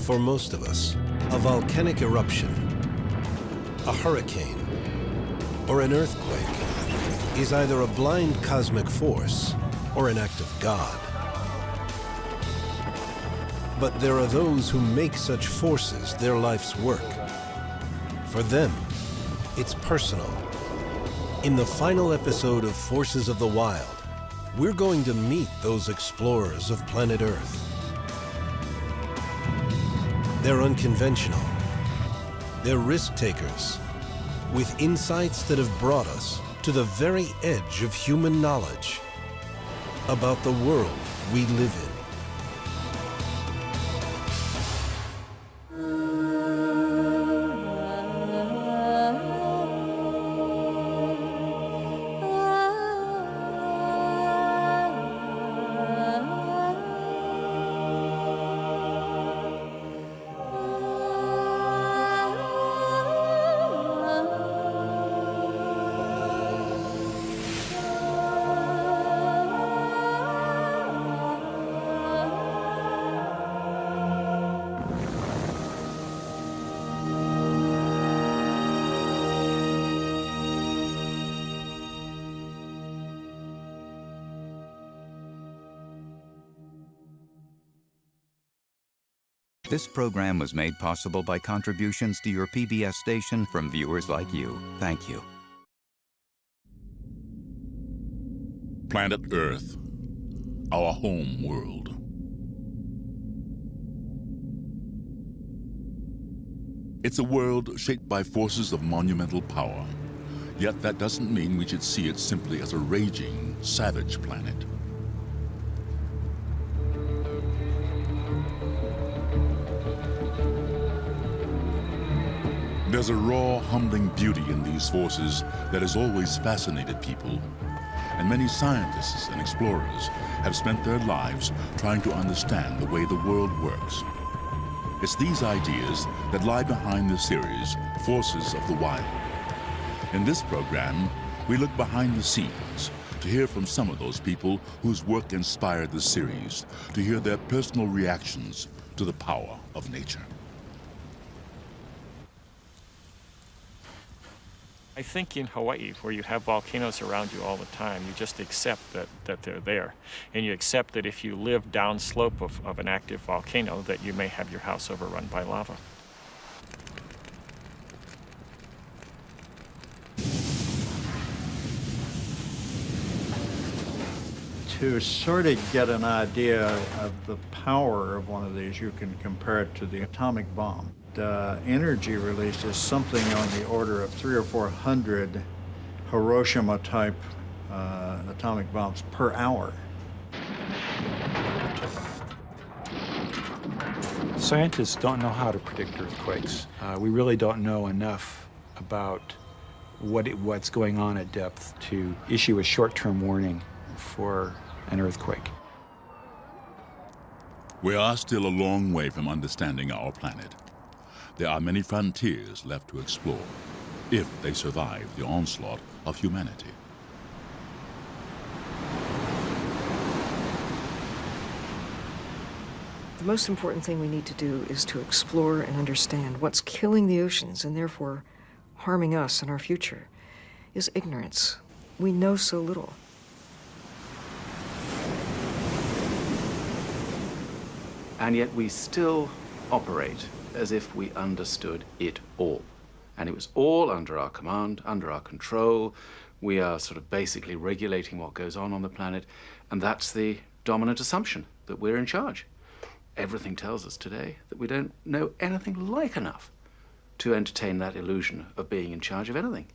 For most of us, a volcanic eruption, a hurricane, or an earthquake is either a blind cosmic force or an act of God. But there are those who make such forces their life's work. For them, it's personal. In the final episode of Forces of the Wild, we're going to meet those explorers of planet Earth. They're unconventional. They're risk takers, with insights that have brought us to the very edge of human knowledge about the world we live in. This program was made possible by contributions to your PBS station from viewers like you. Thank you. Planet Earth, our home world. It's a world shaped by forces of monumental power. Yet that doesn't mean we should see it simply as a raging, savage planet. There's a raw, humbling beauty in these forces that has always fascinated people. And many scientists and explorers have spent their lives trying to understand the way the world works. It's these ideas that lie behind the series, Forces of the Wild. In this program, we look behind the scenes to hear from some of those people whose work inspired the series, to hear their personal reactions to the power of nature. I think in Hawaii, where you have volcanoes around you all the time, you just accept that they're there. And you accept that if you live downslope of an active volcano, that you may have your house overrun by lava. To sort of get an idea of the power of one of these, you can compare it to the atomic bomb. The energy released is something on the order of 300 or 400 Hiroshima-type atomic bombs per hour. Scientists don't know how to predict earthquakes. We really don't know enough about what's going on at depth to issue a short-term warning for an earthquake. We are still a long way from understanding our planet. There are many frontiers left to explore, if they survive the onslaught of humanity. The most important thing we need to do is to explore and understand what's killing the oceans and therefore harming us and our future is ignorance. We know so little. And yet we still operate as if we understood it all. And it was all under our command, under our control. We are sort of basically regulating what goes on the planet, and that's the dominant assumption, that we're in charge. Everything tells us today that we don't know anything like enough to entertain that illusion of being in charge of anything.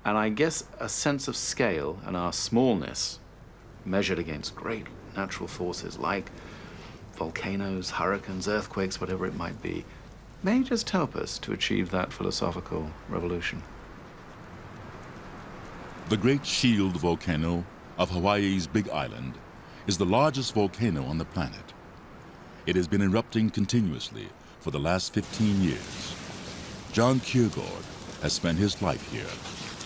And I guess a sense of scale and our smallness, measured against great natural forces like volcanoes, hurricanes, earthquakes, whatever it might be, may just help us to achieve that philosophical revolution. The Great Shield volcano of Hawaii's Big Island is the largest volcano on the planet. It has been erupting continuously for the last 15 years. John Kiergaard has spent his life here,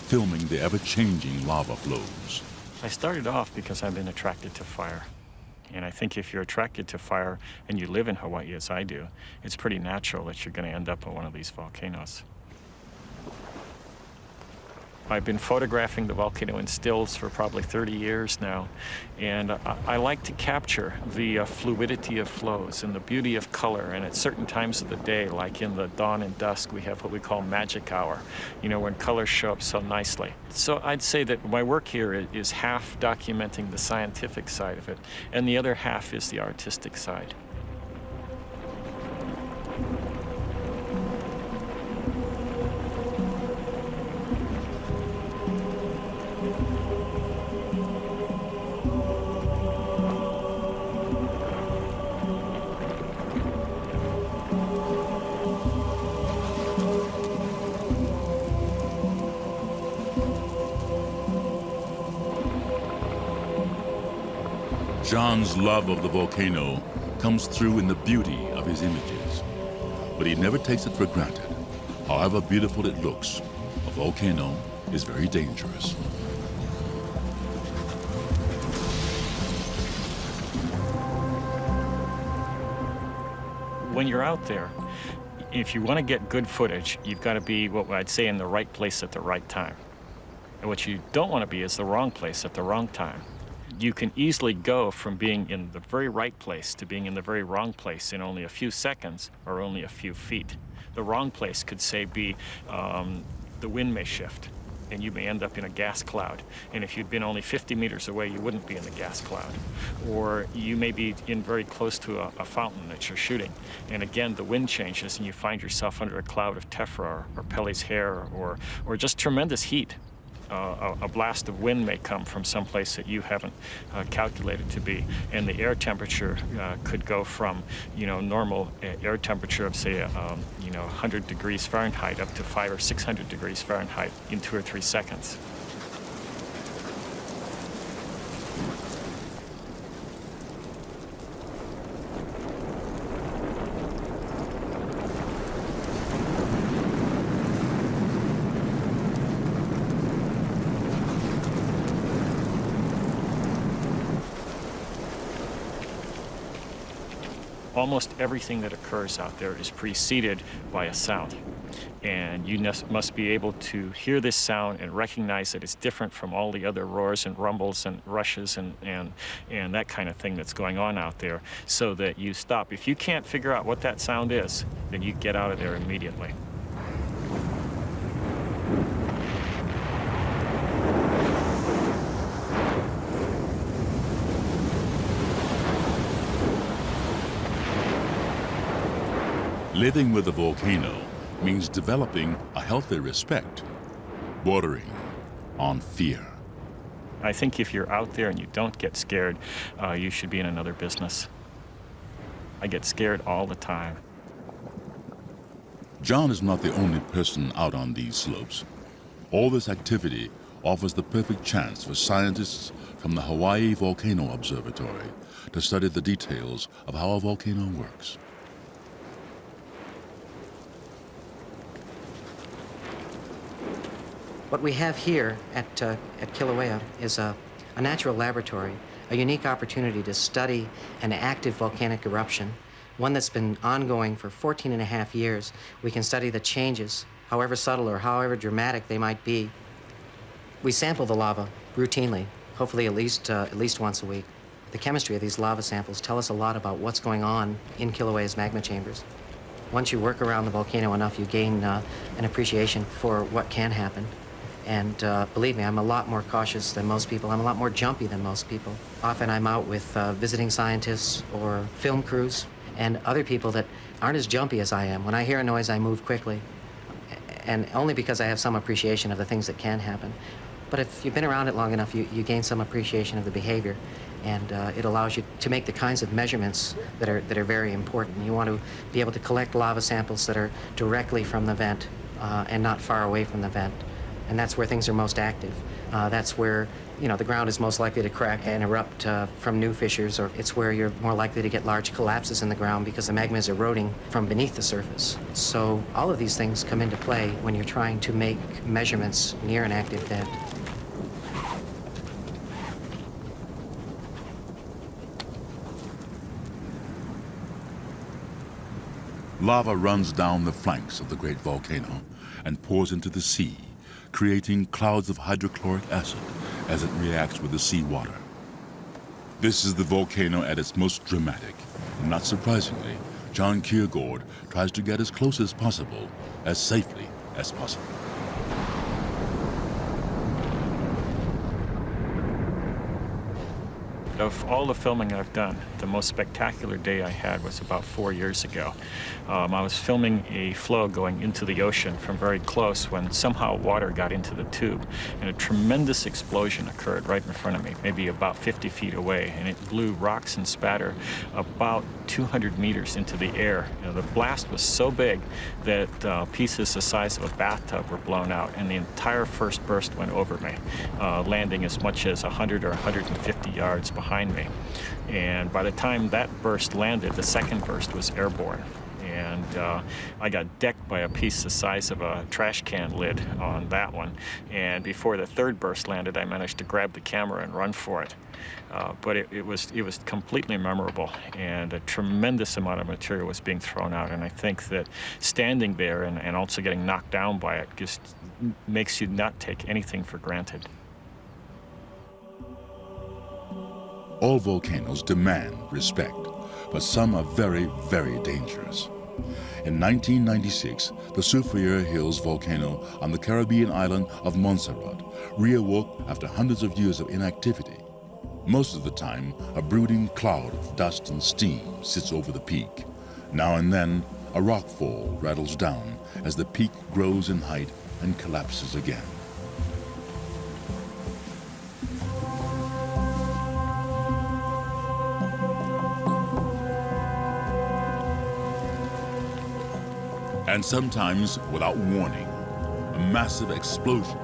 filming the ever-changing lava flows. I started off because I've been attracted to fire. And I think if you're attracted to fire and you live in Hawaii as I do, it's pretty natural that you're going to end up on one of these volcanoes. I've been photographing the volcano in stills for probably 30 years now, and I like to capture the fluidity of flows and the beauty of color. And at certain times of the day, like in the dawn and dusk, we have what we call magic hour, you know, when colors show up so nicely. So I'd say that my work here is half documenting the scientific side of it, and the other half is the artistic side. John's love of the volcano comes through in the beauty of his images, but he never takes it for granted. However beautiful it looks, a volcano is very dangerous. When you're out there, if you want to get good footage, you've got to be, what I'd say, in the right place at the right time. And what you don't want to be is the wrong place at the wrong time. You can easily go from being in the very right place to being in the very wrong place in only a few seconds or only a few feet. The wrong place could, say, be the wind may shift, and you may end up in a gas cloud. And if you'd been only 50 meters away, you wouldn't be in the gas cloud. Or you may be in very close to a fountain that you're shooting. And again, the wind changes, and you find yourself under a cloud of tephra or Pele's hair or just tremendous heat. A blast of wind may come from someplace that you haven't calculated to be, and the air temperature could go from, you know, normal air temperature of, say, 100 degrees Fahrenheit up to 500 or 600 degrees Fahrenheit in 2 or 3 seconds. Almost everything that occurs out there is preceded by a sound. And you must be able to hear this sound and recognize that it's different from all the other roars and rumbles and rushes and that kind of thing that's going on out there, so that you stop. If you can't figure out what that sound is, then you get out of there immediately. Living with a volcano means developing a healthy respect, bordering on fear. I think if you're out there and you don't get scared, you should be in another business. I get scared all the time. John is not the only person out on these slopes. All this activity offers the perfect chance for scientists from the Hawaii Volcano Observatory to study the details of how a volcano works. What we have here at Kilauea is a natural laboratory, a unique opportunity to study an active volcanic eruption, one that's been ongoing for 14 and a half years. We can study the changes, however subtle or however dramatic they might be. We sample the lava routinely, hopefully at least once a week. The chemistry of these lava samples tell us a lot about what's going on in Kilauea's magma chambers. Once you work around the volcano enough, you gain an appreciation for what can happen. And believe me, I'm a lot more cautious than most people. I'm a lot more jumpy than most people. Often I'm out with visiting scientists or film crews and other people that aren't as jumpy as I am. When I hear a noise, I move quickly, and only because I have some appreciation of the things that can happen. But if you've been around it long enough, you gain some appreciation of the behavior, and it allows you to make the kinds of measurements that are very important. You want to be able to collect lava samples that are directly from the vent and not far away from the vent. And that's where things are most active. That's where, the ground is most likely to crack and erupt from new fissures, or it's where you're more likely to get large collapses in the ground because the magma is eroding from beneath the surface. So all of these things come into play when you're trying to make measurements near an active vent. Lava runs down the flanks of the great volcano and pours into the sea, creating clouds of hydrochloric acid as it reacts with the seawater. This is the volcano at its most dramatic, and not surprisingly, John Kierkegaard tries to get as close as possible, as safely as possible. Of all the filming I've done, the most spectacular day I had was about 4 years ago. I was filming a flow going into the ocean from very close when somehow water got into the tube and a tremendous explosion occurred right in front of me, maybe about 50 feet away, and it blew rocks and spatter about 200 meters into the air. You know, the blast was so big that pieces the size of a bathtub were blown out, and the entire first burst went over me, landing as much as 100 or 150 yards behind me. And by the time that burst landed, the second burst was airborne. And I got decked by a piece the size of a trash can lid on that one. And before the third burst landed, I managed to grab the camera and run for it. But it was completely memorable, and a tremendous amount of material was being thrown out. And I think that standing there and also getting knocked down by it just makes you not take anything for granted. All volcanoes demand respect, but some are very, very dangerous. In 1996, the Soufriere Hills volcano on the Caribbean island of Montserrat reawoke after hundreds of years of inactivity. Most of the time, a brooding cloud of dust and steam sits over the peak. Now and then, a rockfall rattles down as the peak grows in height and collapses again. And sometimes, without warning, a massive explosion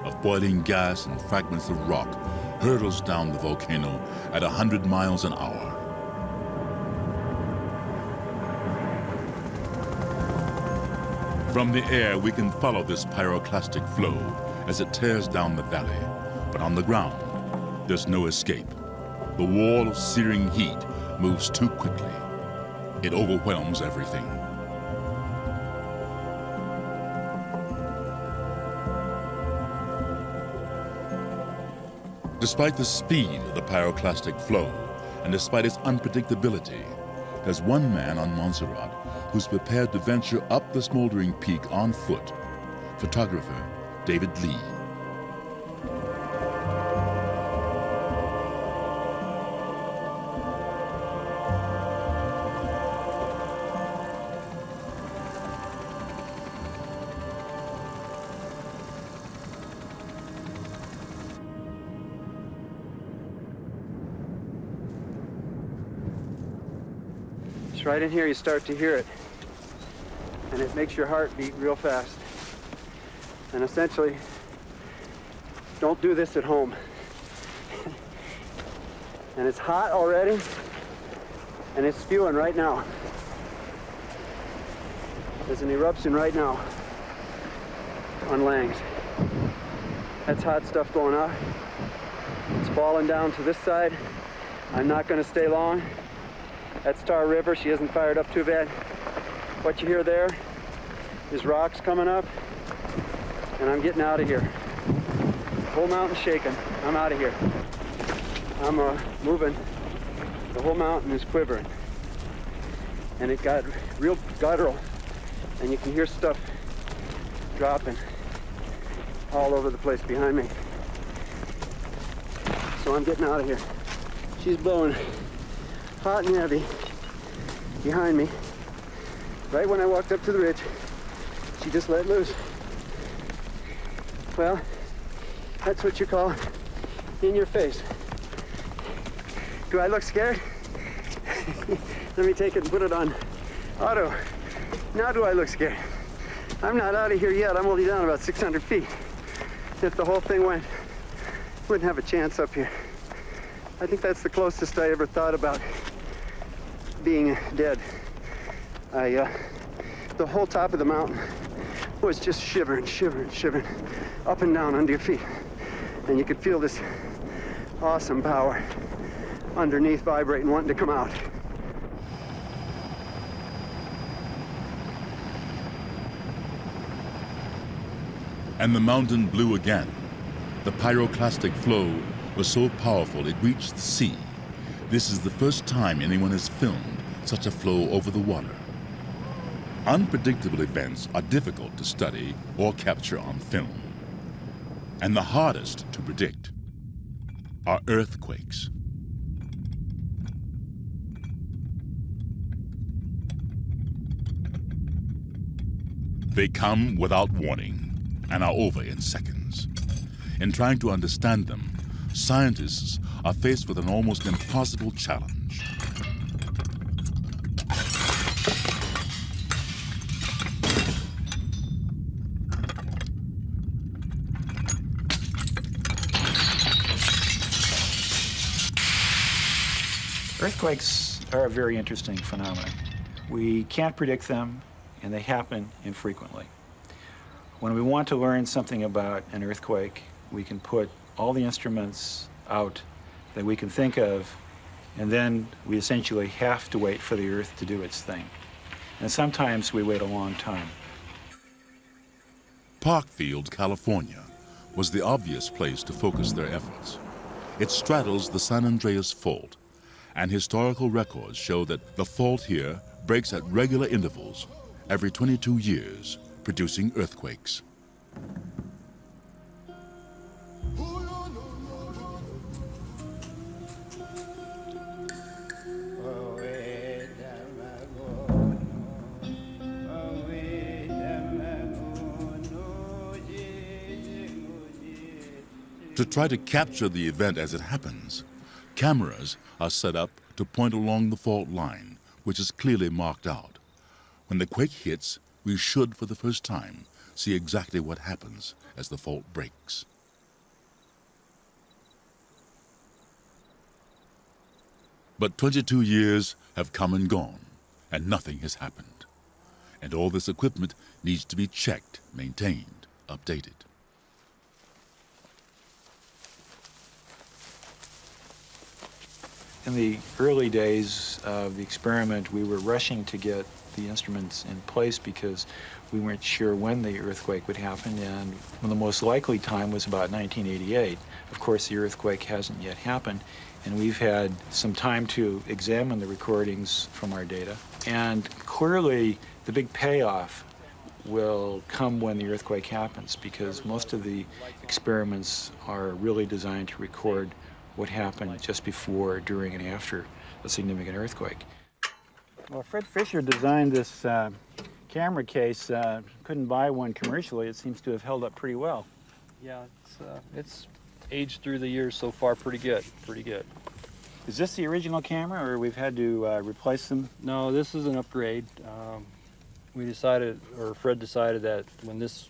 of boiling gas and fragments of rock hurtles down the volcano at 100 miles an hour. From the air, we can follow this pyroclastic flow as it tears down the valley. But on the ground, there's no escape. The wall of searing heat moves too quickly. It overwhelms everything. Despite the speed of the pyroclastic flow, and despite its unpredictability, there's one man on Montserrat who's prepared to venture up the smoldering peak on foot, photographer David Lee. Right in here you start to hear it, and it makes your heart beat real fast. And essentially, don't do this at home. And it's hot already, and it's spewing right now. There's an eruption right now on Langs. That's hot stuff going on. It's falling down to this side. I'm not going to stay long. That's Star River. She hasn't fired up too bad. What you hear there is rocks coming up, and I'm getting out of here. The whole mountain's shaking. I'm out of here. I'm moving. The whole mountain is quivering. And it got real guttural, and you can hear stuff dropping all over the place behind me. So I'm getting out of here. She's blowing hot and heavy behind me. Right when I walked up to the ridge, she just let loose. Well, that's what you call in your face. Do I look scared? Let me take it and put it on auto. Now do I look scared? I'm not out of here yet. I'm only down about 600 feet. If the whole thing went, wouldn't have a chance up here. I think that's the closest I ever thought about being dead. The whole top of the mountain was just shivering, shivering, shivering, up and down under your feet. And you could feel this awesome power underneath vibrating, wanting to come out. And the mountain blew again. The pyroclastic flow was so powerful it reached the sea. This is the first time anyone has filmed such a flow over the water. Unpredictable events are difficult to study or capture on film. And the hardest to predict are earthquakes. They come without warning and are over in seconds. In trying to understand them, scientists are faced with an almost impossible challenge. Earthquakes are a very interesting phenomenon. We can't predict them, and they happen infrequently. When we want to learn something about an earthquake, we can put all the instruments out that we can think of, and then we essentially have to wait for the Earth to do its thing. And sometimes we wait a long time. Parkfield, California, was the obvious place to focus their efforts. It straddles the San Andreas Fault, and historical records show that the fault here breaks at regular intervals, every 22 years, producing earthquakes. To try to capture the event as it happens, cameras are set up to point along the fault line, which is clearly marked out. When the quake hits, we should, for the first time, see exactly what happens as the fault breaks. But 22 years have come and gone, and nothing has happened. And all this equipment needs to be checked, maintained, updated. In the early days of the experiment, we were rushing to get the instruments in place because we weren't sure when the earthquake would happen, and when the most likely time was about 1988. Of course, the earthquake hasn't yet happened, and we've had some time to examine the recordings from our data. And clearly, the big payoff will come when the earthquake happens, because most of the experiments are really designed to record what happened just before, during, and after a significant earthquake. Well, Fred Fisher designed this camera case. Couldn't buy one commercially. It seems to have held up pretty well. Yeah, it's aged through the years so far pretty good, Is this the original camera, or we've had to replace them? No, this is an upgrade. We decided, or Fred decided, that when this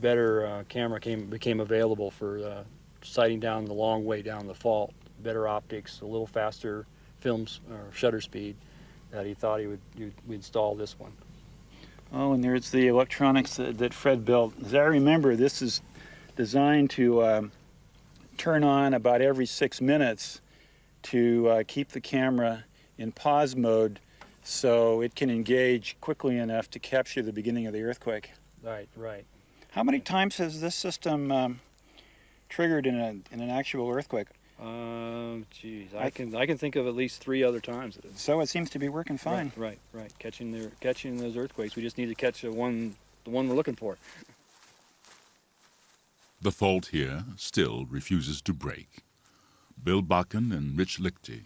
better camera became available for sighting down the long way down the fault, better optics, a little faster films or shutter speed, that he thought we'd install this one. Oh, and there's the electronics that Fred built. As I remember, this is designed to turn on about every 6 minutes to keep the camera in pause mode so it can engage quickly enough to capture the beginning of the earthquake. Right. How many times has this system triggered in an actual earthquake? Geez, I can think of at least 3 other times. So it seems to be working fine. Right. Catching those earthquakes. We just need to catch the one we're looking for. The fault here still refuses to break. Bill Bakken and Rich Lichty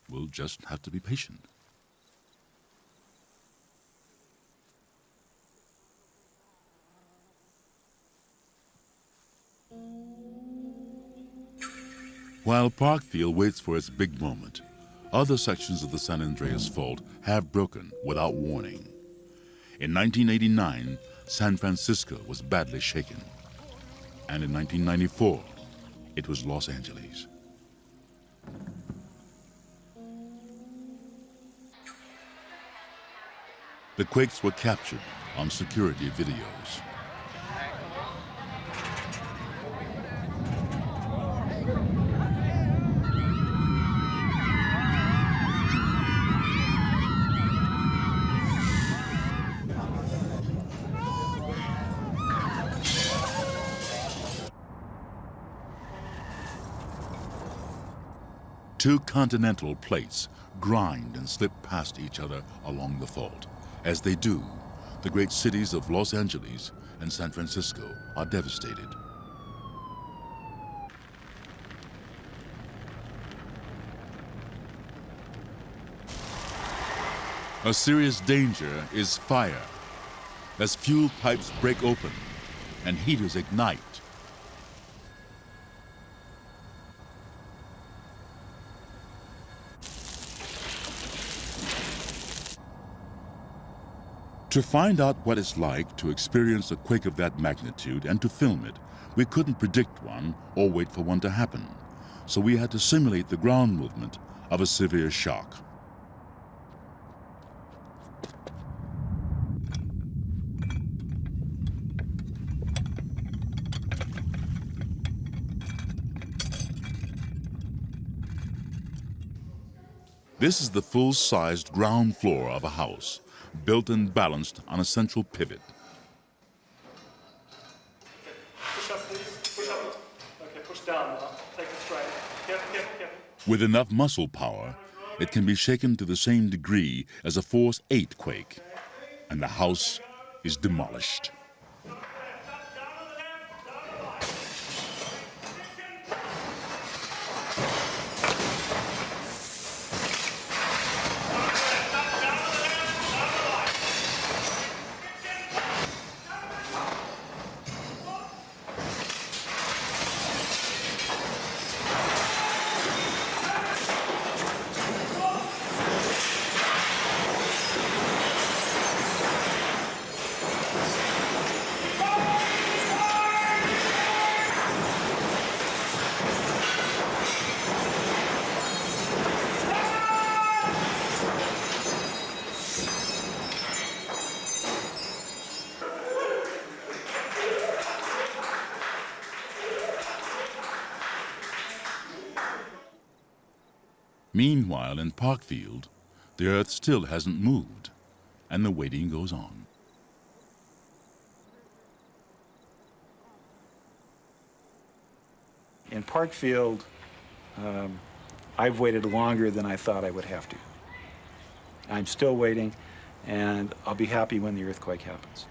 will just have to be patient. While Parkfield waits for its big moment, other sections of the San Andreas Fault have broken without warning. In 1989, San Francisco was badly shaken. And in 1994, it was Los Angeles. The quakes were captured on security videos. Two continental plates grind and slip past each other along the fault. As they do, the great cities of Los Angeles and San Francisco are devastated. A serious danger is fire, as fuel pipes break open and heaters ignite. To find out what it's like to experience a quake of that magnitude and to film it, we couldn't predict one or wait for one to happen. So we had to simulate the ground movement of a severe shock. This is the full-sized ground floor of a house, built and balanced on a central pivot. Push up, please. Push up. Okay, push down now. Take it straight. Get. With enough muscle power, it can be shaken to the same degree as a Force 8 quake, and the house is demolished. Meanwhile, in Parkfield, the Earth still hasn't moved, and the waiting goes on. In Parkfield, I've waited longer than I thought I would have to. I'm still waiting, and I'll be happy when the earthquake happens.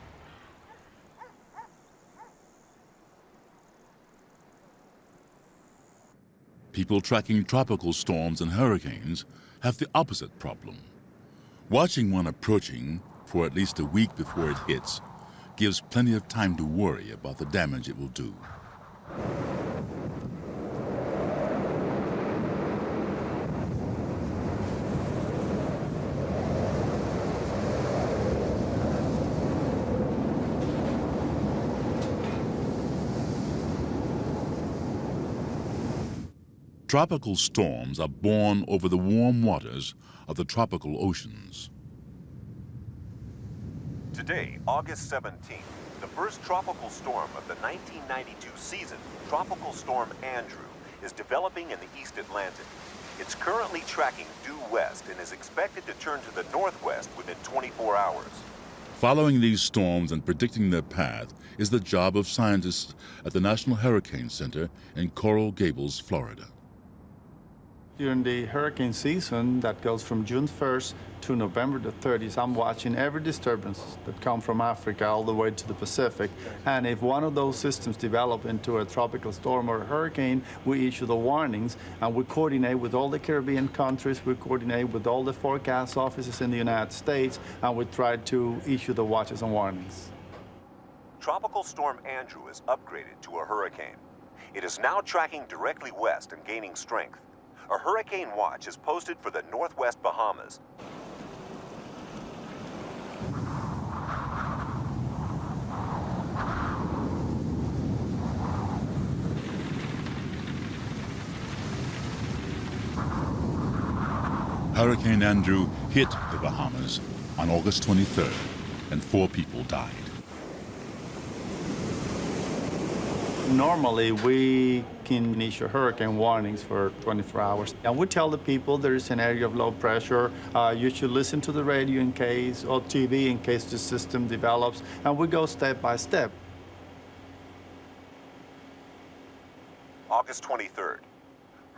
People tracking tropical storms and hurricanes have the opposite problem. Watching one approaching for at least a week before it hits gives plenty of time to worry about the damage it will do. Tropical storms are born over the warm waters of the tropical oceans. Today, August 17th, the first tropical storm of the 1992 season, Tropical Storm Andrew, is developing in the East Atlantic. It's currently tracking due west and is expected to turn to the northwest within 24 hours. Following these storms and predicting their path is the job of scientists at the National Hurricane Center in Coral Gables, Florida. During the hurricane season that goes from June 1st to November the 30th, I'm watching every disturbance that come from Africa all the way to the Pacific. And if one of those systems develop into a tropical storm or a hurricane, we issue the warnings, and we coordinate with all the Caribbean countries, we coordinate with all the forecast offices in the United States, and we try to issue the watches and warnings. Tropical Storm Andrew is upgraded to a hurricane. It is now tracking directly west and gaining strength. A hurricane watch is posted for the northwest Bahamas. Hurricane Andrew hit the Bahamas on August 23rd, and 4 people died. Normally, we can issue hurricane warnings for 24 hours. And we tell the people there is an area of low pressure. You should listen to the radio in case, or TV in case the system develops. And we go step by step. August 23rd.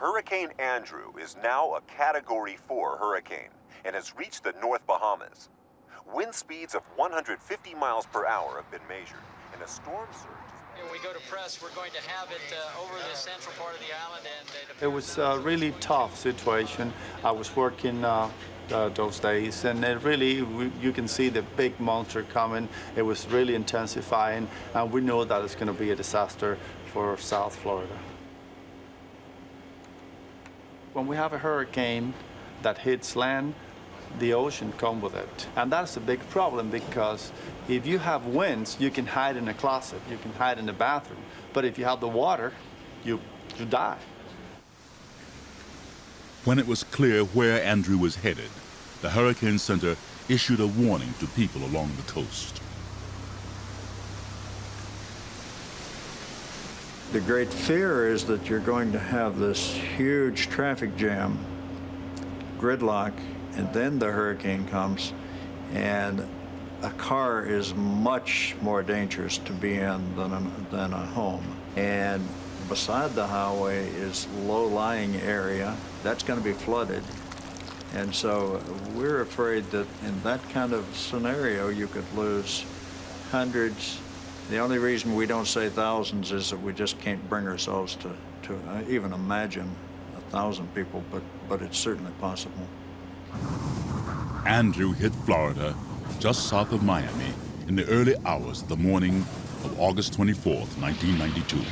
Hurricane Andrew is now a Category 4 hurricane and has reached the North Bahamas. Wind speeds of 150 miles per hour have been measured, and a storm surge. When we go to press, we're going to have it over the central part of the island. And it was a really tough situation. I was working those days, and it really, you can see the big monster coming. It was really intensifying, and we know that it's going to be a disaster for South Florida. When we have a hurricane that hits land, the ocean comes with it. And that's a big problem, because if you have winds, you can hide in a closet, you can hide in the bathroom. But if you have the water, you die. When it was clear where Andrew was headed, the Hurricane Center issued a warning to people along the coast. The great fear is that you're going to have this huge traffic jam, gridlock, and then the hurricane comes, and a car is much more dangerous to be in than a home. And beside the highway is low-lying area that's going to be flooded. And so we're afraid that in that kind of scenario, you could lose hundreds. The only reason we don't say thousands is that we just can't bring ourselves to even imagine 1,000 people, but it's certainly possible. Andrew hit Florida just south of Miami in the early hours of the morning of August 24th, 1992.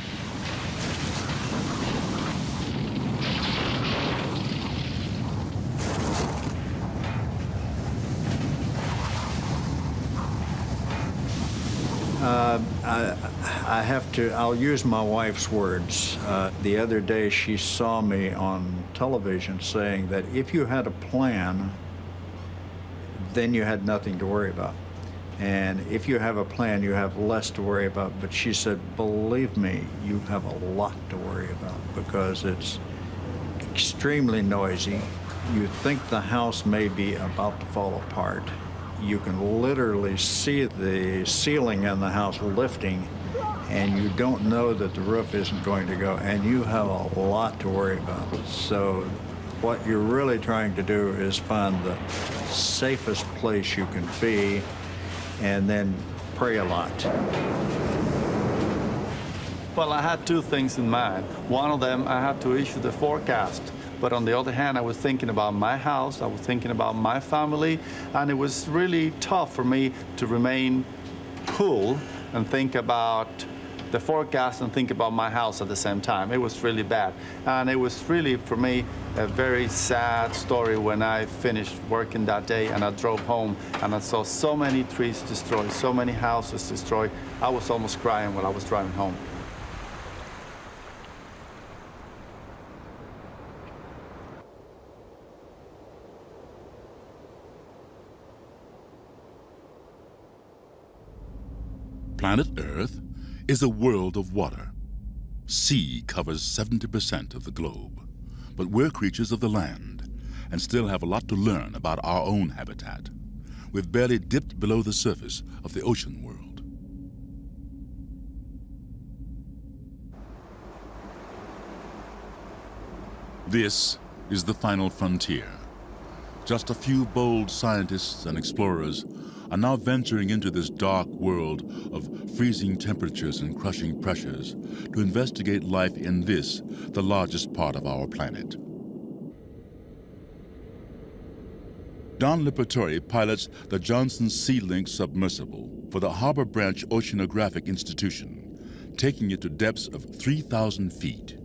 I'll use my wife's words. The other day she saw me on television saying that if you had a plan, then you had nothing to worry about. And if you have a plan, you have less to worry about. But she said, believe me, you have a lot to worry about, because it's extremely noisy. You think the house may be about to fall apart. You can literally see the ceiling in the house lifting, and you don't know that the roof isn't going to go, and you have a lot to worry about. So what you're really trying to do is find the safest place you can be, and then pray a lot. Well, I had two things in mind. One of them, I had to issue the forecast. But on the other hand, I was thinking about my house, I was thinking about my family, and it was really tough for me to remain cool and think about the forecast and think about my house at the same time. It was really bad. And it was really, for me, a very sad story when I finished working that day and I drove home and I saw so many trees destroyed, so many houses destroyed. I was almost crying when I was driving home. Planet Earth is a world of water. Sea covers 70% of the globe, but we're creatures of the land and still have a lot to learn about our own habitat. We've barely dipped below the surface of the ocean world. This is the final frontier. Just a few bold scientists and explorers are now venturing into this dark world of freezing temperatures and crushing pressures to investigate life in this, the largest part of our planet. Don Lipitori pilots the Johnson Sea Link submersible for the Harbor Branch Oceanographic Institution, taking it to depths of 3,000 feet.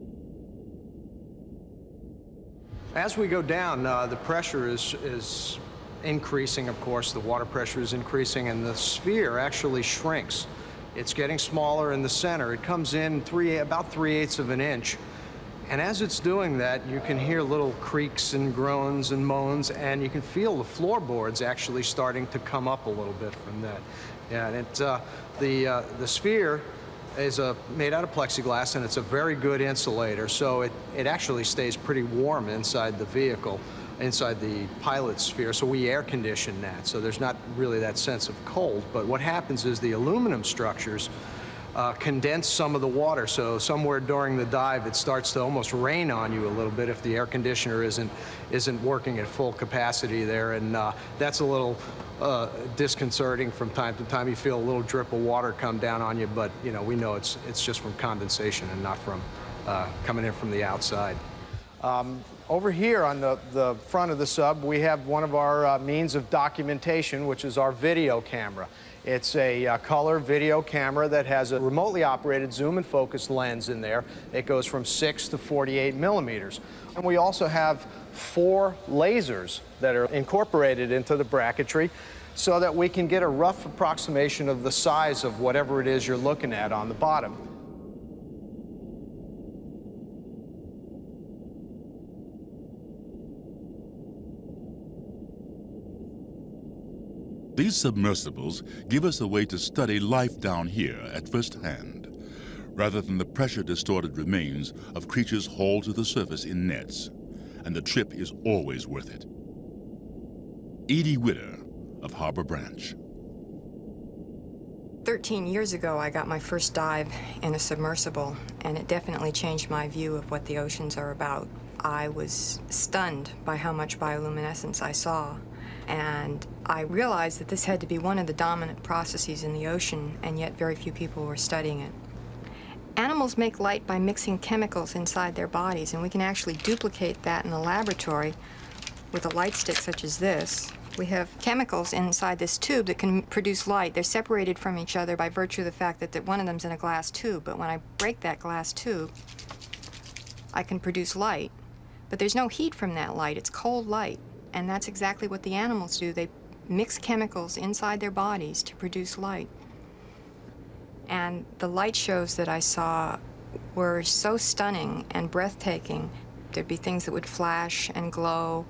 As we go down, the pressure is increasing, of course. The water pressure is increasing, and the sphere actually shrinks. It's getting smaller in the center. It comes in about 3/8 of an inch. And as it's doing that, you can hear little creaks and groans and moans, and you can feel the floorboards actually starting to come up a little bit from that. Yeah, and the sphere is made out of plexiglass, and it's a very good insulator, so it actually stays pretty warm inside the vehicle, inside the pilot sphere, so we air condition that, so there's not really that sense of cold. But what happens is the aluminum structures condense some of the water. So somewhere during the dive, it starts to almost rain on you a little bit if the air conditioner isn't working at full capacity there, and that's a little disconcerting from time to time. You feel a little drip of water come down on you, but you know, we know it's just from condensation and not from coming in from the outside. Over here on the front of the sub, we have one of our means of documentation, which is our video camera. It's a color video camera that has a remotely operated zoom and focus lens in there. It goes from 6 to 48 millimeters. And we also have 4 lasers that are incorporated into the bracketry so that we can get a rough approximation of the size of whatever it is you're looking at on the bottom. These submersibles give us a way to study life down here at first hand, rather than the pressure-distorted remains of creatures hauled to the surface in nets. And the trip is always worth it. Edie Witter of Harbor Branch. 13 years ago, I got my first dive in a submersible, and it definitely changed my view of what the oceans are about. I was stunned by how much bioluminescence I saw. And I realized that this had to be one of the dominant processes in the ocean, and yet very few people were studying it. Animals make light by mixing chemicals inside their bodies, and we can actually duplicate that in the laboratory with a light stick such as this. We have chemicals inside this tube that can produce light. They're separated from each other by virtue of the fact that one of them's in a glass tube, but when I break that glass tube, I can produce light. But there's no heat from that light, it's cold light. And that's exactly what the animals do. They mix chemicals inside their bodies to produce light. And the light shows that I saw were so stunning and breathtaking. There'd be things that would flash and glow,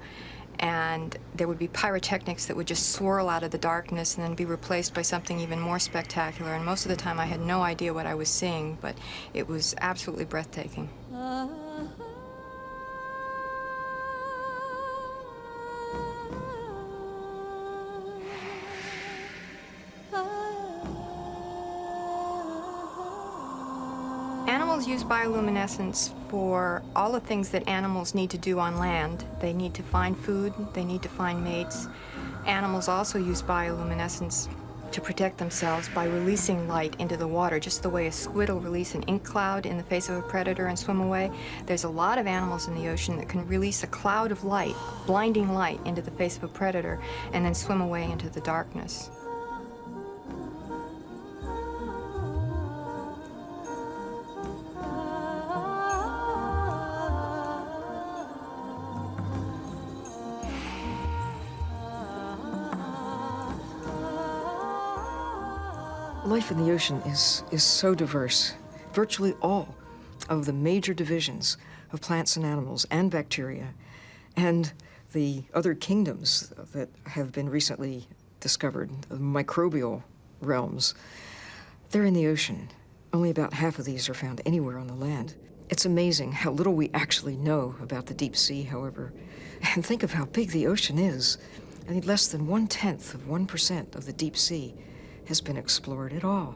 and there would be pyrotechnics that would just swirl out of the darkness and then be replaced by something even more spectacular. And most of the time I had no idea what I was seeing, but it was absolutely breathtaking. Animals use bioluminescence for all the things that animals need to do on land. They need to find food, they need to find mates. Animals also use bioluminescence to protect themselves by releasing light into the water, just the way a squid will release an ink cloud in the face of a predator and swim away. There's a lot of animals in the ocean that can release a cloud of light, blinding light, into the face of a predator and then swim away into the darkness. Life in the ocean is so diverse. Virtually all of the major divisions of plants and animals and bacteria and the other kingdoms that have been recently discovered, the microbial realms, they're in the ocean. Only about half of these are found anywhere on the land. It's amazing how little we actually know about the deep sea, however. And think of how big the ocean is. I mean, less than 0.1% of the deep sea has been explored at all.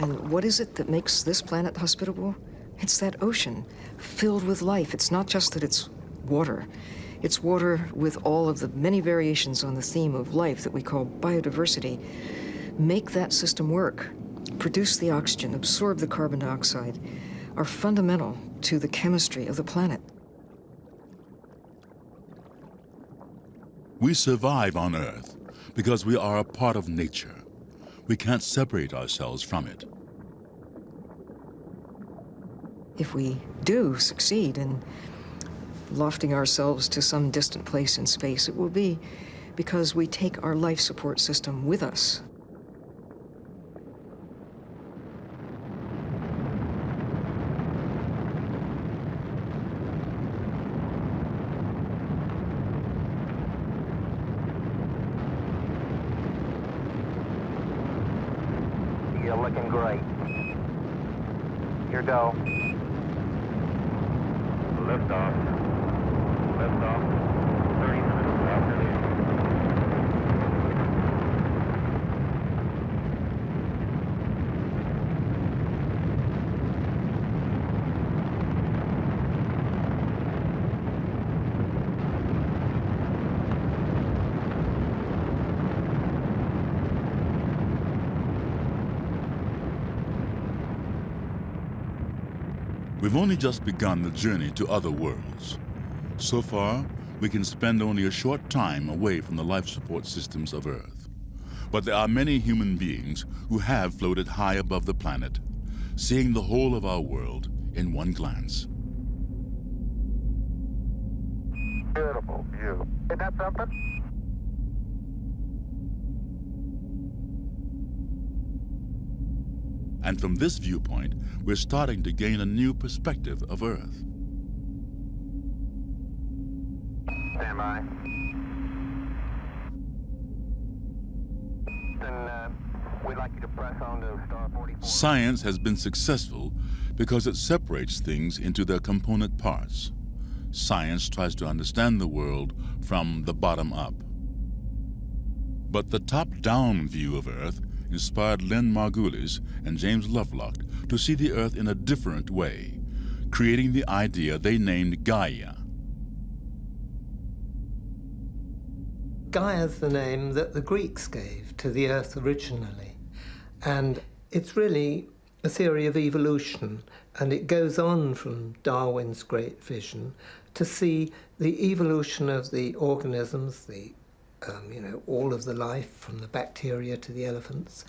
And what is it that makes this planet hospitable? It's that ocean filled with life. It's not just that it's water. It's water with all of the many variations on the theme of life that we call biodiversity. Make that system work. Produce the oxygen, absorb the carbon dioxide, are fundamental to the chemistry of the planet. We survive on Earth because we are a part of nature. We can't separate ourselves from it. If we do succeed in lofting ourselves to some distant place in space, it will be because we take our life support system with us. You're looking great. Here go. Liftoff. Liftoff. 30 minutes after the... We've only just begun the journey to other worlds. So far, we can spend only a short time away from the life support systems of Earth. But there are many human beings who have floated high above the planet, seeing the whole of our world in one glance. Beautiful view. Isn't that something? And from this viewpoint, we're starting to gain a new perspective of Earth. Stand by. Then we'd like you to press on to star 44. Science has been successful because it separates things into their component parts. Science tries to understand the world from the bottom up. But the top-down view of Earth inspired Lynn Margulis and James Lovelock to see the Earth in a different way, creating the idea they named Gaia. Gaia's the name that the Greeks gave to the Earth originally, and it's really a theory of evolution, and it goes on from Darwin's great vision to see the evolution of the organisms, all of the life from the bacteria to the elephants,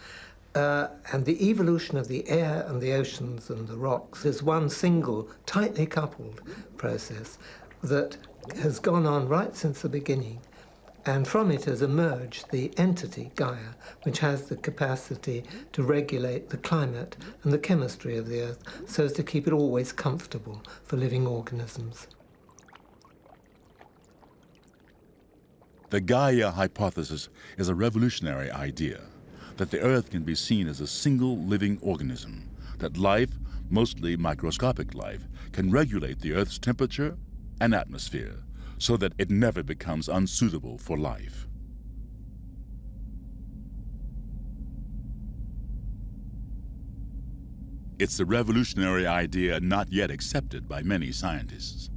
and the evolution of the air and the oceans and the rocks is one single, tightly coupled process that has gone on right since the beginning. And from it has emerged the entity, Gaia, which has the capacity to regulate the climate and the chemistry of the Earth so as to keep it always comfortable for living organisms. The Gaia hypothesis is a revolutionary idea, that the Earth can be seen as a single living organism, that life, mostly microscopic life, can regulate the Earth's temperature and atmosphere so that it never becomes unsuitable for life. It's a revolutionary idea not yet accepted by many scientists.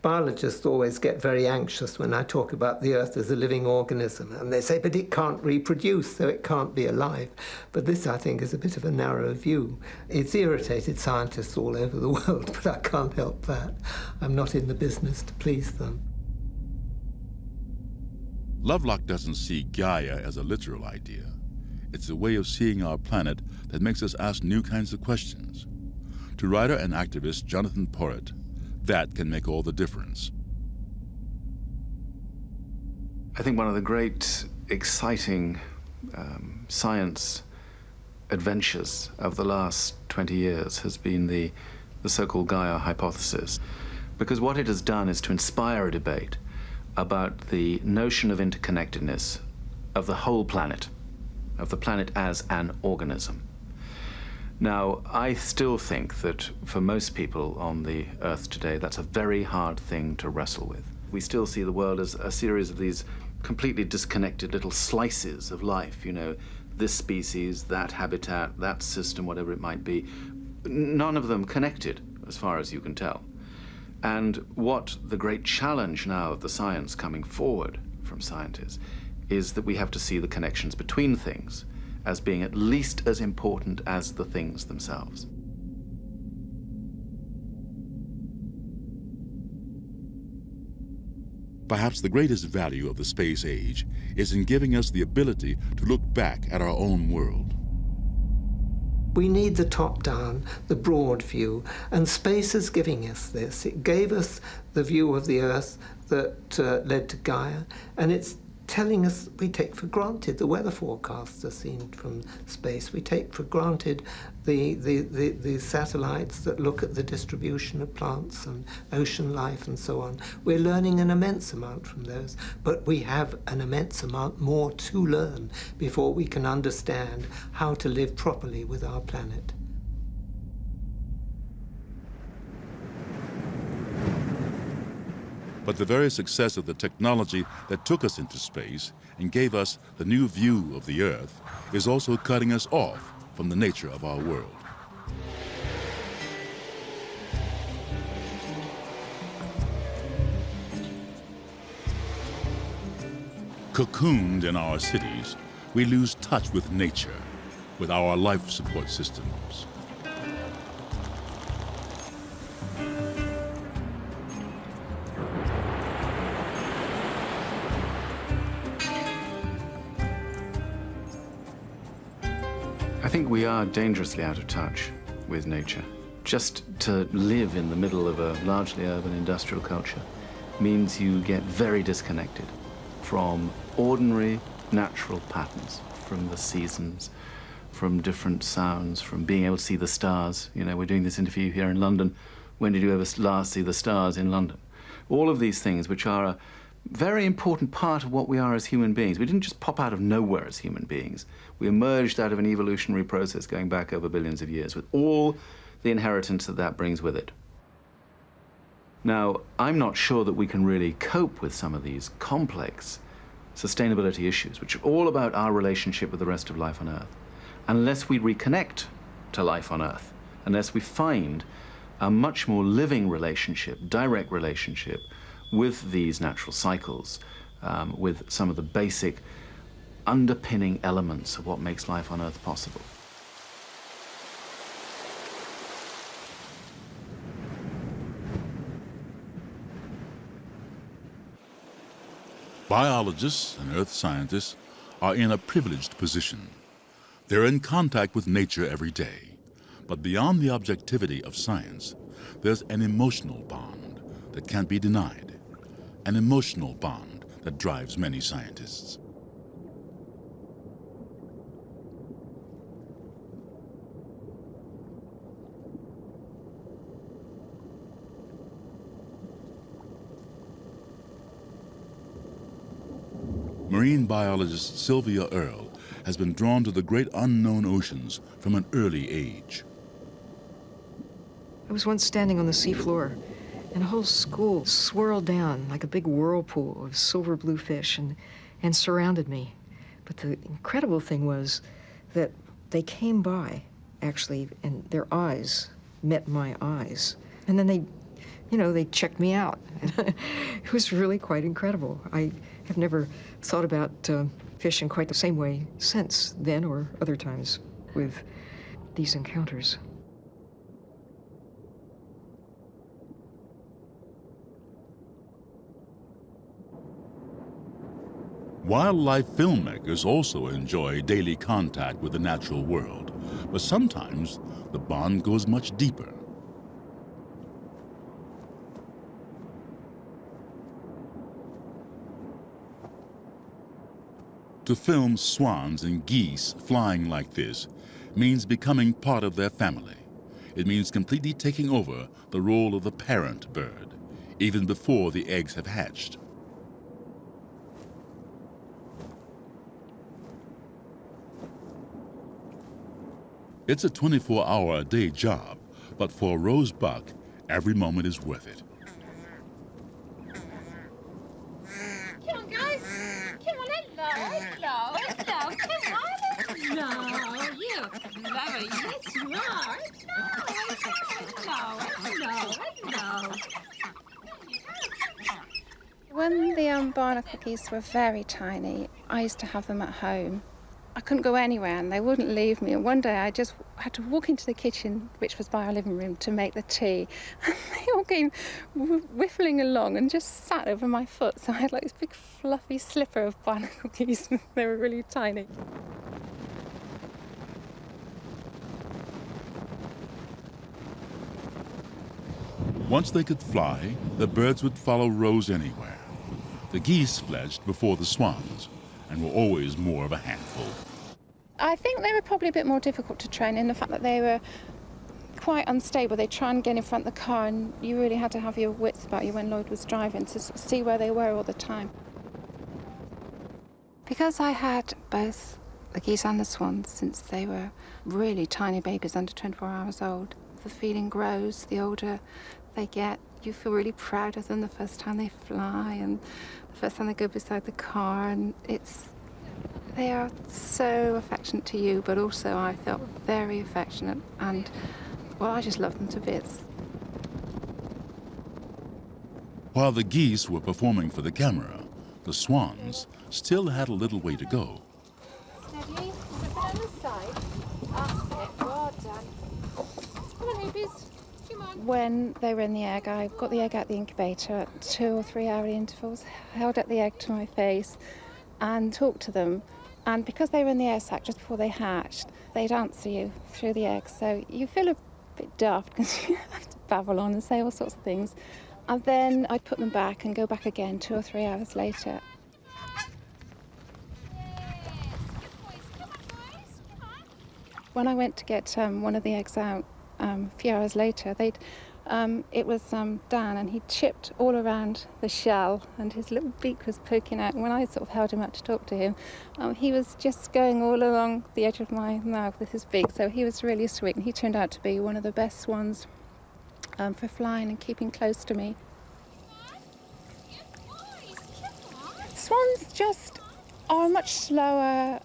Biologists always get very anxious when I talk about the Earth as a living organism, and they say, but it can't reproduce, so it can't be alive. But this, I think, is a bit of a narrow view. It's irritated scientists all over the world, but I can't help that. I'm not in the business to please them. Lovelock doesn't see Gaia as a literal idea. It's a way of seeing our planet that makes us ask new kinds of questions. To writer and activist Jonathan Porritt, that can make all the difference. I think one of the great, exciting science adventures of the last 20 years has been the so-called Gaia hypothesis, because what it has done is to inspire a debate about the notion of interconnectedness of the whole planet, of the planet as an organism. Now, I still think that for most people on the Earth today, that's a very hard thing to wrestle with. We still see the world as a series of these completely disconnected little slices of life, this species, that habitat, that system, whatever it might be, none of them connected, as far as you can tell. And what the great challenge now of the science coming forward from scientists is that we have to see the connections between things as being at least as important as the things themselves. Perhaps the greatest value of the space age is in giving us the ability to look back at our own world. We need the top-down, the broad view, and space is giving us this. It gave us the view of the Earth that led to Gaia, and it's telling us we take for granted the weather forecasts are seen from space. We take for granted the satellites that look at the distribution of plants and ocean life and so on. We're learning an immense amount from those, but we have an immense amount more to learn before we can understand how to live properly with our planet. But the very success of the technology that took us into space and gave us the new view of the Earth is also cutting us off from the nature of our world. Cocooned in our cities, we lose touch with nature, with our life support systems. I think we are dangerously out of touch with nature. Just to live in the middle of a largely urban industrial culture means you get very disconnected from ordinary natural patterns, from the seasons, from different sounds, from being able to see the stars. You know, we're doing this interview here in London. When did you ever last see the stars in London? All of these things, which are a very important part of what we are as human beings. We didn't just pop out of nowhere as human beings. We emerged out of an evolutionary process going back over billions of years with all the inheritance that that brings with it. Now, I'm not sure that we can really cope with some of these complex sustainability issues, which are all about our relationship with the rest of life on Earth, unless we reconnect to life on Earth, unless we find a much more living relationship, direct relationship with these natural cycles, with some of the basic underpinning elements of what makes life on Earth possible. Biologists and earth scientists are in a privileged position. They're in contact with nature every day. But beyond the objectivity of science, there's an emotional bond that can't be denied. An emotional bond that drives many scientists. Marine biologist Sylvia Earle has been drawn to the great unknown oceans from an early age. I was once standing on the seafloor, and a whole school swirled down like a big whirlpool of silver blue fish and surrounded me. But the incredible thing was that they came by, actually, and their eyes met my eyes. And then they checked me out. It was really quite incredible. I have never thought about fish in quite the same way since then or other times with these encounters. Wildlife filmmakers also enjoy daily contact with the natural world, but sometimes the bond goes much deeper. To film swans and geese flying like this means becoming part of their family. It means completely taking over the role of the parent bird, even before the eggs have hatched. It's a 24-hour-a-day job, but for a rose buck, every moment is worth it. Come on, guys. Come on, hello. Come on. You clever. Yes, you are. Hello. When the barnacle geese were very tiny, I used to have them at home. I couldn't go anywhere and they wouldn't leave me. And one day I just had to walk into the kitchen, which was by our living room, to make the tea. And they all came whiffling along and just sat over my foot. So I had like this big fluffy slipper of barnacle geese. They were really tiny. Once they could fly, the birds would follow Rose anywhere. The geese fledged before the swans and were always more of a handful. I think they were probably a bit more difficult to train in the fact that they were quite unstable. They'd try and get in front of the car and you really had to have your wits about you when Lloyd was driving to see where they were all the time. Because I had both the geese and the swans since they were really tiny babies under 24 hours old, the feeling grows the older they get. you feel really proud of them the first time they fly and the first time they go beside the car, and they are so affectionate to you, but also I felt very affectionate, and well, I just love them to bits. While the geese were performing for the camera, the swans still had a little way to go. Steady, put it on the side. That's it, well done. Come on, Rubies. Come on. When they were in the egg, I got the egg out the incubator at 2 or 3 hour intervals, held up the egg to my face and talked to them. And because they were in the air sac just before they hatched, they'd answer you through the egg. So you feel a bit daft because you have to babble on and say all sorts of things. And then I'd put them back and go back again 2 or 3 hours later. When I went to get one of the eggs out a few hours later, it was Dan, and he chipped all around the shell, and his little beak was poking out. And when I sort of held him up to talk to him, he was just going all along the edge of my mouth with his beak. So he was really sweet, and he turned out to be one of the best swans for flying and keeping close to me. Swans just are much slower,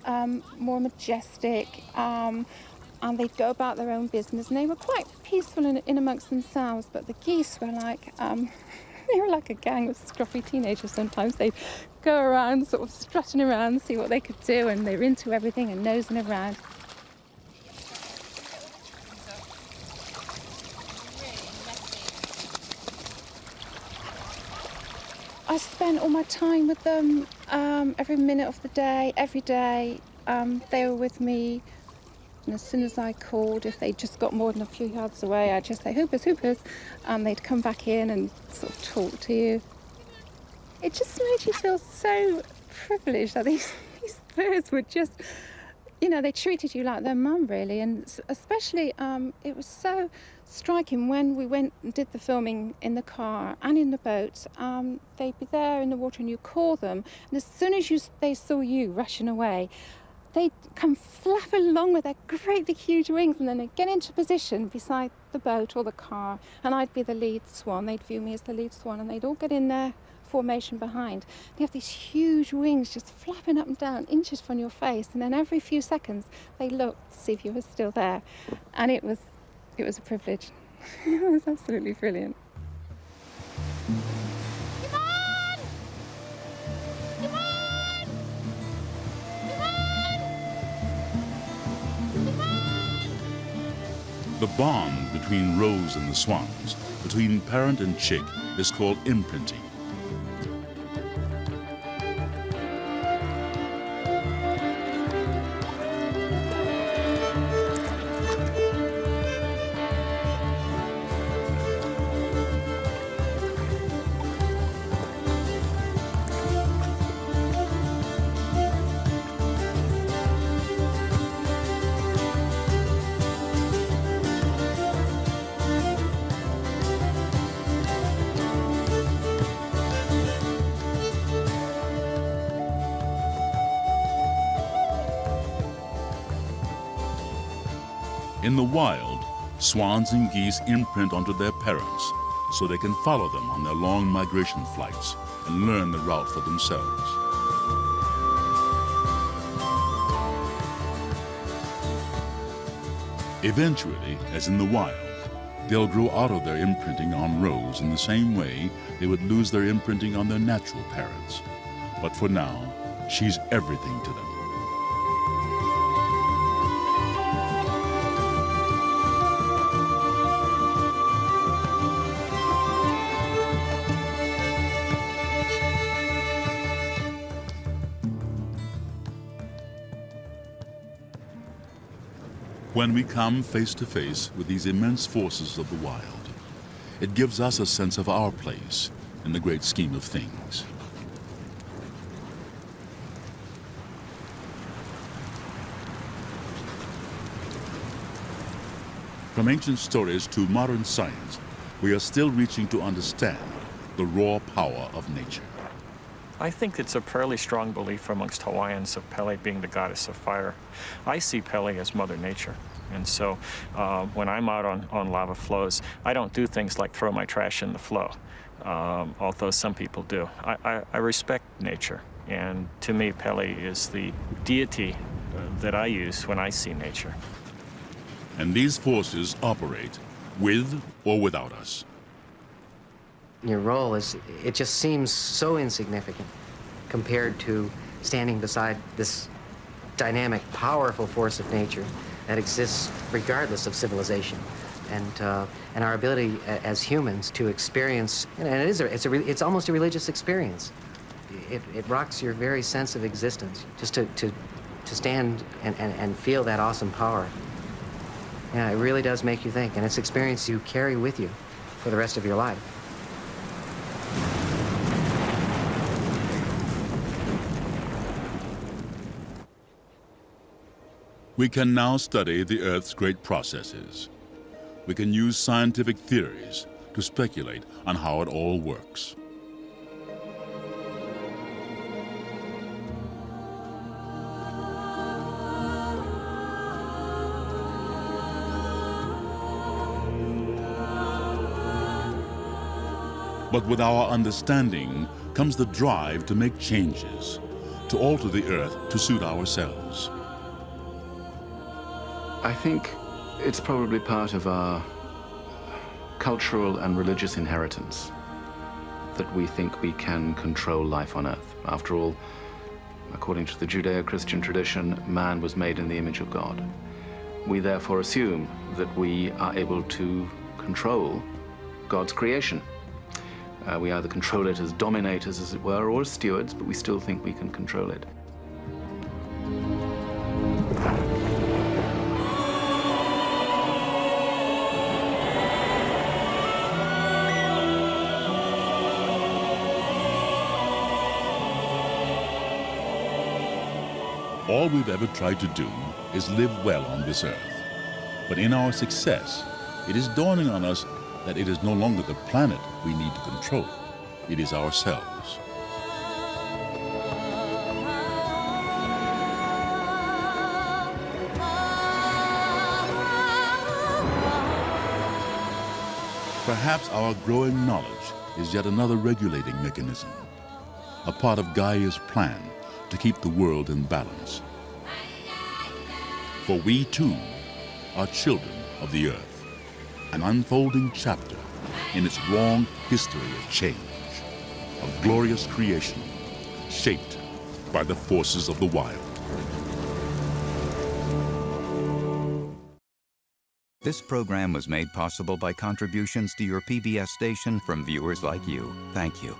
more majestic, and they'd go about their own business, and they were quite peaceful in amongst themselves. But the geese were like, they were like a gang of scruffy teenagers. Sometimes they'd go around, sort of strutting around, see what they could do, and they were into everything and nosing around. I spent all my time with them, every minute of the day, every day. They were with me, and as soon as I called, if they just got more than a few yards away, I'd just say, "Hoopers, hoopers," and they'd come back in and sort of talk to you. It just made you feel so privileged that these birds were just, you know, they treated you like their mum, really. And especially, it was so striking when we went and did the filming in the car and in the boat. They'd be there in the water and you call them, and as soon as they saw you rushing away, they'd come flapping along with their great big huge wings, and then they'd get into position beside the boat or the car, and I'd be the lead swan. They'd view me as the lead swan, and they'd all get in their formation behind. They have these huge wings just flapping up and down inches from your face, and then every few seconds they look to see if you were still there, and it was a privilege. It was absolutely brilliant. The bond between Rose and the swans, between parent and chick, is called imprinting. In the wild, swans and geese imprint onto their parents so they can follow them on their long migration flights and learn the route for themselves. Eventually, as in the wild, they'll grow out of their imprinting on Rose in the same way they would lose their imprinting on their natural parents. But for now, she's everything to them. When we come face to face with these immense forces of the wild, it gives us a sense of our place in the great scheme of things. From ancient stories to modern science, we are still reaching to understand the raw power of nature. I think it's a fairly strong belief amongst Hawaiians of Pele being the goddess of fire. I see Pele as Mother Nature. And so when I'm out on lava flows, I don't do things like throw my trash in the flow, although some people do. I respect nature, and to me, Pele is the deity that I use when I see nature. And these forces operate with or without us. Your role is, it just seems so insignificant compared to standing beside this dynamic, powerful force of nature that exists regardless of civilization. And our ability as humans to experience, and it's almost a religious experience. It rocks your very sense of existence, just to stand and feel that awesome power. Yeah, it really does make you think, and it's experience you carry with you for the rest of your life. We can now study the Earth's great processes. We can use scientific theories to speculate on how it all works. But with our understanding comes the drive to make changes, to alter the Earth to suit ourselves. I think it's probably part of our cultural and religious inheritance that we think we can control life on Earth. After all, according to the Judeo-Christian tradition, man was made in the image of God. We therefore assume that we are able to control God's creation. We either control it as dominators, as it were, or as stewards, but we still think we can control it. All we've ever tried to do is live well on this earth. But in our success, it is dawning on us that it is no longer the planet we need to control. It is ourselves. Perhaps our growing knowledge is yet another regulating mechanism, a part of Gaia's plan to keep the world in balance. For we too are children of the earth, an unfolding chapter in its long history of change, of glorious creation shaped by the forces of the wild. This program was made possible by contributions to your PBS station from viewers like you. Thank you.